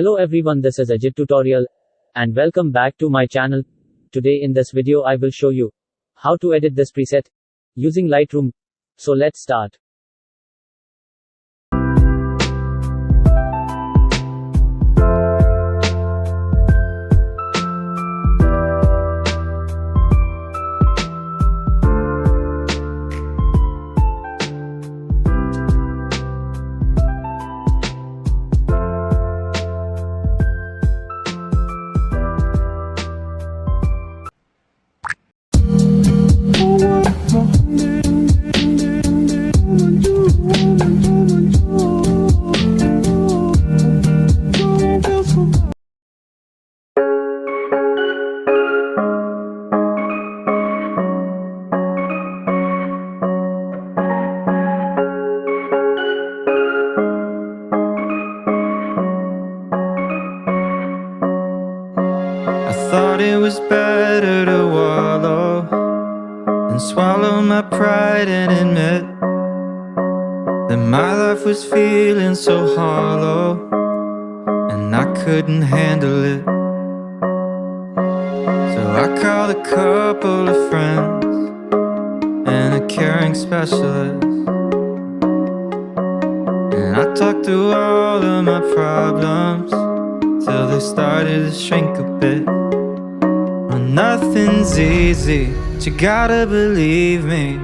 Hello everyone, this is Ajittutorial and welcome back to my channel. Today in this video I will show you how to edit this preset using Lightroom. So let's start. Thought it was better to wallow and swallow my pride and admit that my life was feeling so hollow and I couldn't handle it. So I called a couple of friends and a caring specialist, and I talked through all of my problems till they started to shrink a bit. Nothing's easy, but you gotta believe me,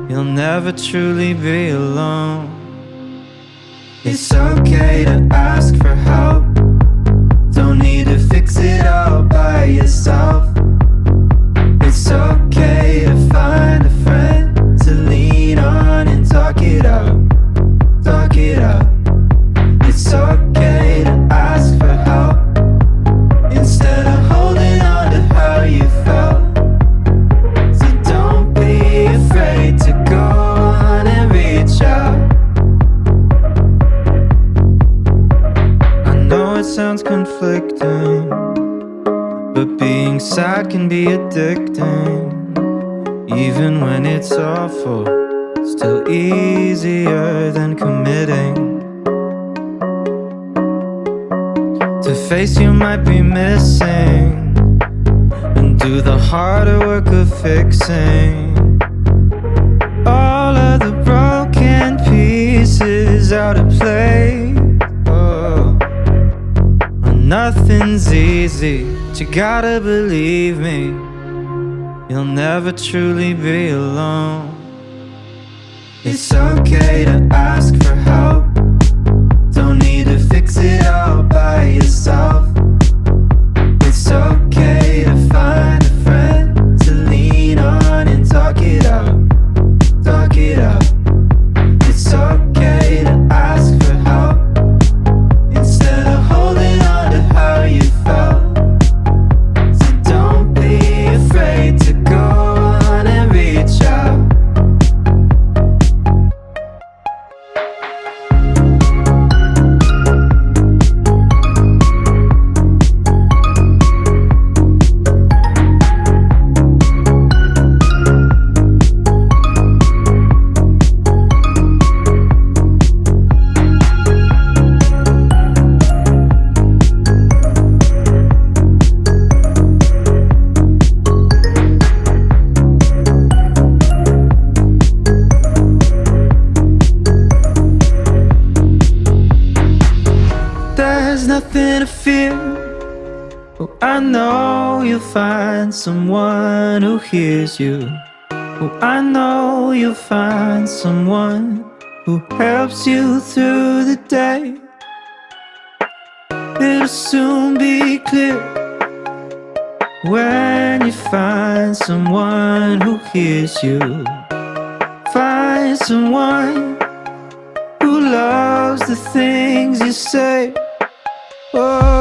you'll never truly be alone. It's okay to ask for help, don't need to fix it all by yourself. It's okay to find a friend to lean on and talk it out, talk it out. It's okay to ask for help instead of holding on to how you felt. So don't be afraid to go on and reach out. I know it sounds conflicting, but being sad can be addicting. Even when it's awful, still easier than committing. To face you might be missing and do the harder work of fixing all of the broken pieces out of place. Oh, nothing's easy, but you gotta believe me, you'll never truly be alone. It's okay to ask for help, don't need to fix it all by yourself. It's okay to find a friend to lean on and talk it out, talk it out. It's okay to ask for help instead of holding on to how you felt. So don't be afraid to go on and reach out. There's nothing to fear. Oh, I know you'll find someone who hears you. Oh, I know you'll find someone who helps you through the day. It'll soon be clear when you find someone who hears you. Find someone who loves the things you say. Oh,